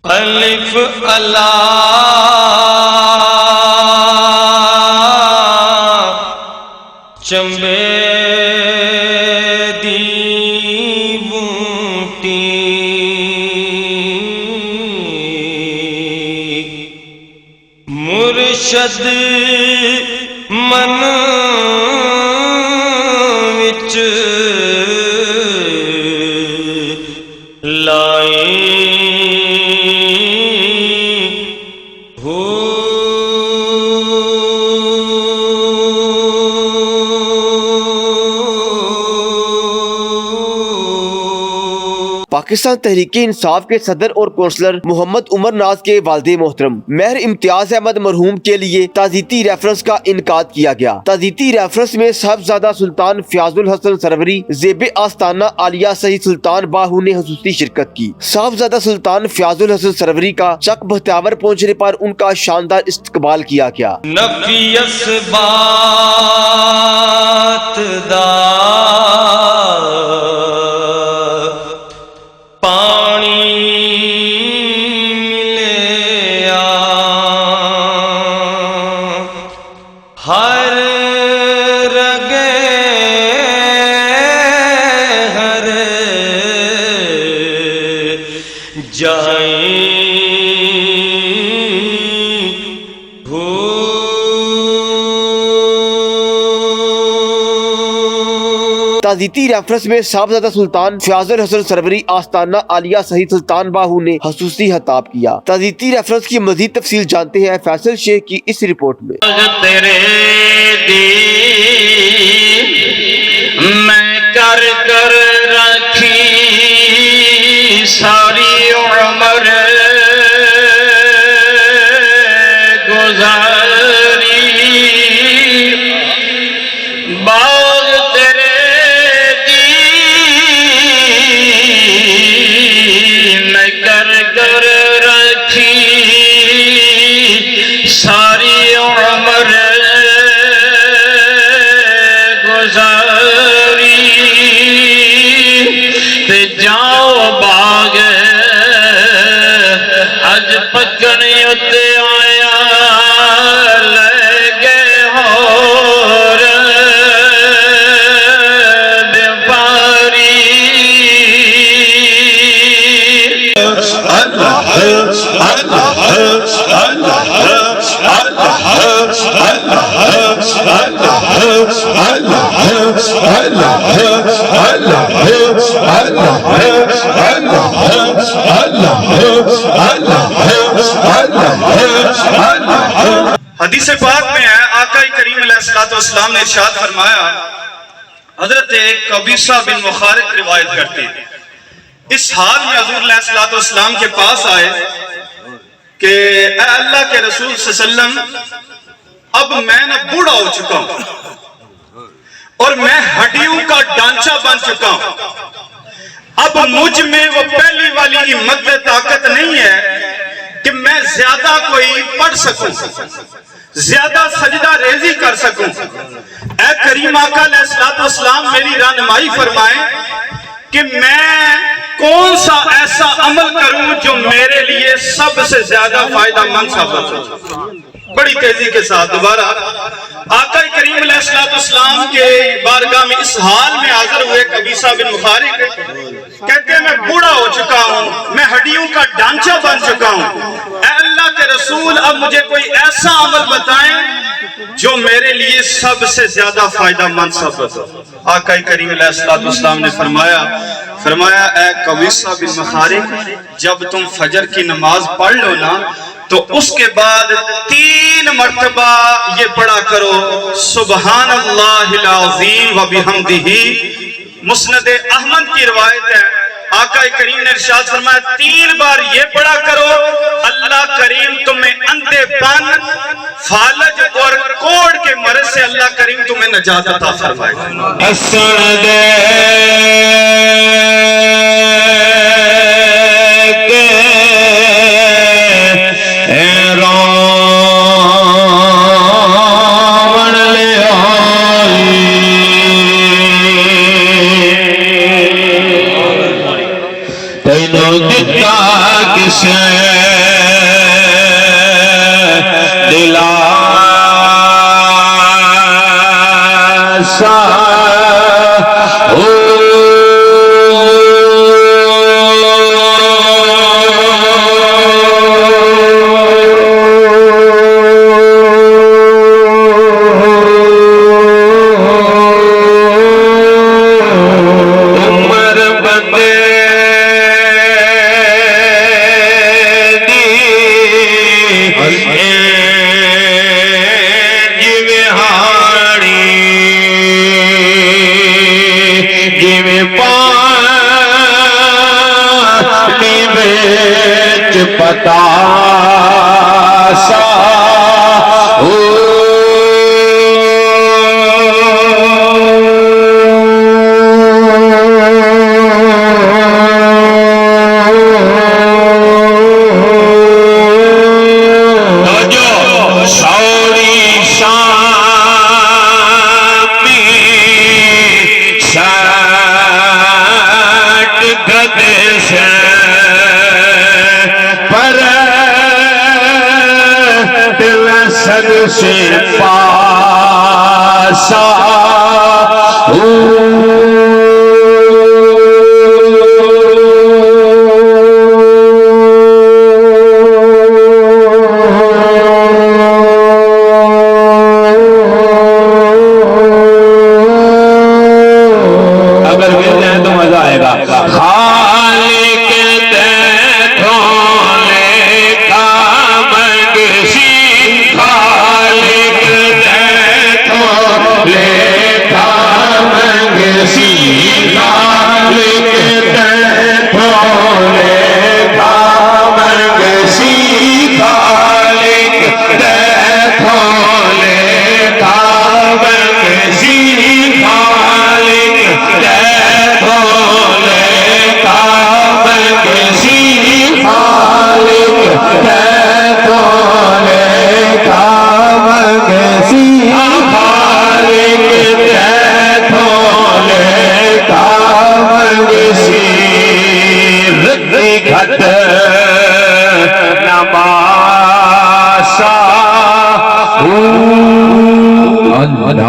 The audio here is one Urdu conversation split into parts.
الف اللہ چمبے دی بوٹی مرشد من وچ لائی پاکستان تحریک انصاف کے صدر اور کونسلر محمد عمر ناز کے والد محترم مہر امتیاز احمد مرحوم کے لیے تعزیتی ریفرنس کا انعقاد کیا گیا۔ تعزیتی ریفرنس میں صاحبزادہ سلطان فیاض الحسن سروری زیب آستانہ عالیہ سید سلطان باہو نے خصوصی شرکت کی۔ صاحبزادہ سلطان فیاض الحسن سروری کا چک بختیاور پہنچنے پر ان کا شاندار استقبال کیا گیا۔ نفی اسبات دا ہر رگے ہر جائیں تعزیتی ریفرنس میں صاحبزادہ سلطان فیاض الحسن سروری آستانہ عالیہ سید سلطان باہو نے خصوصی خطاب کیا۔ تعزیتی ریفرنس کی مزید تفصیل جانتے ہیں فیصل شیخ کی اس رپورٹ میں۔ تیرے میں کر کر رکھی ساری عمر گزاری باغ تیرے میں کر کر رکھی ساری عمر گزاری تے جاؤ باغ اج پکنے اتے آیا لے گئے ہور بیپاری حدیث پاک میں ہے آقا کریم علیہ السلام نے ارشاد فرمایا، حضرت قبیصہ بن مخارق روایت کرتے ہیں، اس حال میں حضور علیہ السلام کے پاس آئے کہ اے اللہ کے رسول صلی اللہ علیہ وسلم، اب میں نہ بوڑھا ہو چکا ہوں اور میں ہڈیوں کا ڈانچہ بن چکا ہوں، اب مجھ میں وہ پہلی والی ہمت طاقت نہیں ہے کہ میں زیادہ کوئی پڑھ سکوں، زیادہ سجدہ ریزی کر سکوں۔ اے کریم آقا علیہ السلام میری رہنمائی فرمائیں کہ میں کون سا ایسا عمل کروں جو میرے لیے سب سے زیادہ فائدہ مند ثابت ہو۔ بڑی تیزی کے ساتھ دوبارہ آقا کریم علیہ السلام کے بارگاہ میں اس حال میں حاضر ہوئے قبیصہ بن مخارق، کہتے ہیں میں بوڑھا ہو چکا ہوں، میں ہڈیوں کا ڈانچہ بن چکا ہوں، اے اللہ کے رسول اب مجھے کوئی ایسا عمل بتائیں جو میرے لیے سب سے زیادہ فائدہ مند ثابت ہو۔ آقا کریم علیہ السلام نے فرمایا اے قبیصہ بن مخارق، جب تم فجر کی نماز پڑھ لو نا تو اس کے بعد 3 مرتبہ یہ پڑھا کرو، سبحان اللہ العظیم و بحمدہ۔ مسند احمد کی روایت ہے، آقا کریم نے ارشاد فرمایا 3 بار یہ پڑھا کرو، اللہ کریم تمہیں اندھے پن، فالج اور کوڑ کے مرض سے اللہ کریم تمہیں نجات عطا فرمائے گا۔ دتا کسے بتاشا سے پاسا اگر مل جائے تو مزہ آئے گا خالق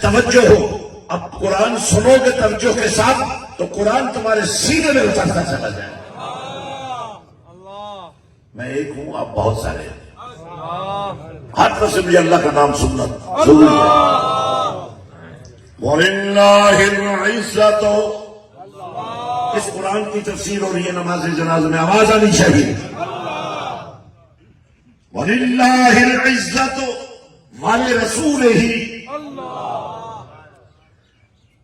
توجہ ہو اب قرآن سنو گے توجہ کے ساتھ تو قرآن تمہارے سینے میں اترتا چلا جائے. میں ایک ہوں آپ بہت سارے ہیں. ہر طرف سے مجھے اللہ کا نام سننا ضروری ہے. وَلِلَّهِ الْعِزَّةُ اس قرآن کی تفسیر ہو رہی ہے نماز جنازہ میں آواز آنی چاہیے. وَلِلَّهِ الْعِزَّةُ وَلِرَسُولِهِ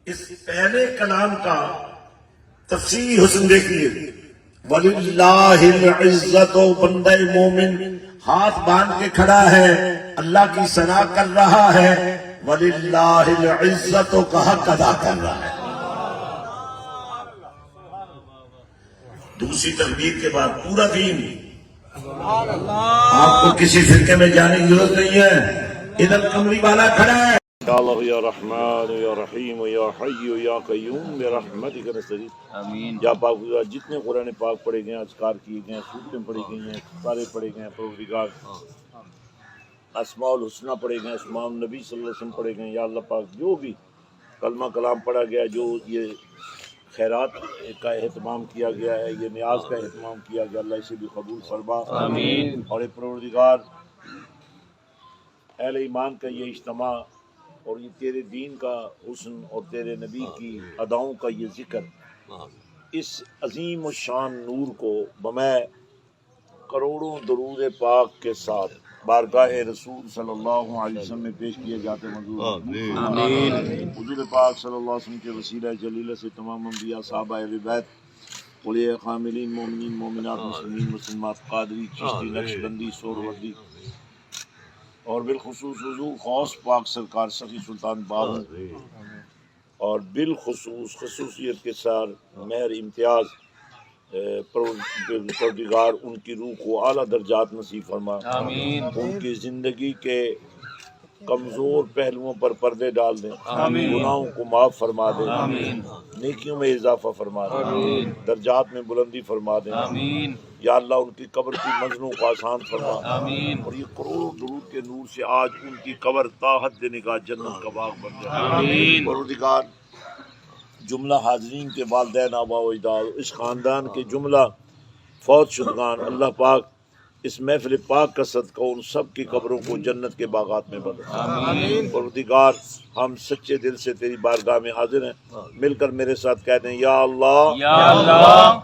اس پہلے کلام کا تفسیری حسن دیکھیے. وَلِلَّهِ الْعِزَّةُ بندہ مومن ہاتھ باندھ کے کھڑا ہے اللہ کی ثنا کر رہا ہے. وَلِلَّهِ الْعِزَّةُ کا حق ادا کر رہا ہے. دوسری تقریر کے بعد پورا دین. آپ کو کسی فرقے میں جانے کی ضرورت نہیں ہے. ادھر کمری والا کھڑا ہے. یا اللہ یا رحمان یا رحیم یا حی یا قیوم برحمتک نستغیث. آمین. یا پاک جتنے قرآن پاک پڑھے گئے ہیں اذکار کیے گئے ہیں سورتیں پڑھی گئی ہیں سارے پڑھے گئے ہیں پروردگار اسماء الحسنہ پڑھے گئے اسماء النبی صلی اللہ علیہ وسلم پڑھے گئے. یا اللہ پاک جو بھی کلمہ کلام پڑھا گیا جو یہ خیرات کا اہتمام کیا گیا ہے یہ نیاز کا اہتمام کیا گیا اللہ اسے بھی قبول فرما. آمین. اور اے پروردگار اہل ایمان کا یہ اجتماع اور یہ تیرے دین کا حسن اور تیرے نبی کی اداؤں کا یہ ذکر اس عظیم الشان نور کو بمیں کروڑوں درود پاک کے ساتھ بارگاہ رسول صلی اللہ علیہ وسلم میں پیش کیے جاتے منظور. آمین. حضور پاک صلی اللہ علیہ وسلم کے وسیلہ جلیلہ سے تمام انبیاء صحابہ اہل بیت اولیاء کاملین مومنین مومنات مسلمین مسلمات قادری چشتی نقشبندی سہروردی اور بالخصوص حضور غوث پاک سرکار سخی سلطان باہو اور بالخصوص خصوصیت کے ساتھ مہر امتیاز پروردگار ان کی روح کو اعلیٰ درجات نصیب فرما. آمین. ان کی زندگی کے کمزور پہلوؤں پر پردے ڈال دیں. آمین. گناہوں کو معاف فرما دیں. آمین. نیکیوں میں اضافہ فرما دیں. آمین. درجات میں بلندی فرما دیں. آمین. یا اللہ ان کی قبر کی منزلوں کو آسان فرما. آمین. اور یہ کروڑوں درود کے نور سے آج ان کی قبر تا حد نگاہ جنت کا باغ بن جائے. آمین. پروردگار جملہ حاضرین کے والدین آبا و اجداد اس خاندان کے جملہ فوت شدگان اللہ پاک اس محفل پاک کا صدقہ ان سب کی قبروں کو جنت کے باغات میں بدل. آمین. پروردگار ہم سچے دل سے تیری بارگاہ میں حاضر ہیں. مل کر میرے ساتھ کہتے ہیں یا اللہ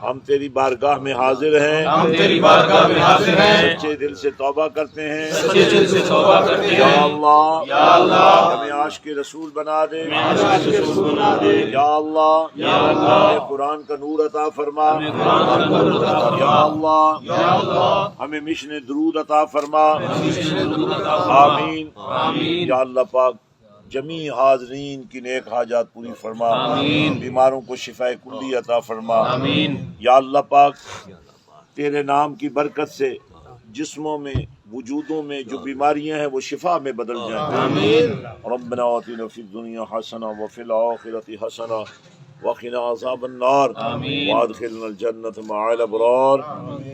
ہم تیری بارگاہ میں حاضر ہیں. سچے دل سے توبہ کرتے ہیں. یا اللہ ہمیں عاشق رسول بنا دے. یا اللہ ہمیں قرآن کا نور عطا فرما. یا اللہ ہمیں بمشن درود عطا فرما، آمین یا اللہ پاک جمی حاضرین کی نیک حاجات پوری فرما، بیماروں کو شفاء کلی عطا فرما، یا اللہ پاک تیرے نام کی برکت سے جسموں میں وجودوں میں جو بیماریاں ہیں وہ شفا میں بدل جائیں، ربنا آتنا فی الدنیا حسنہ وفی الآخرۃ حسنہ وقنا عذاب النار وادخلنا الجنة مع الابرار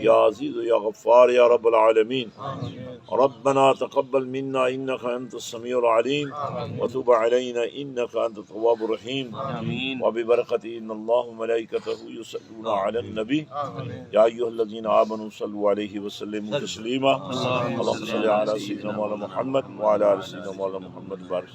یا عزیز یا غفار یا رب العالمین۔ ربنا تقبل منا انك انت السميع العليم وتب علينا انك انت التواب الرحيم وببركة ان الله وملائكته يصلون على النبي يا ايها الذين امنوا صلوا عليه وسلموا تسليما اللهم صل على سيدنا مولانا محمد وعلى ال سيدنا مولانا محمد بارك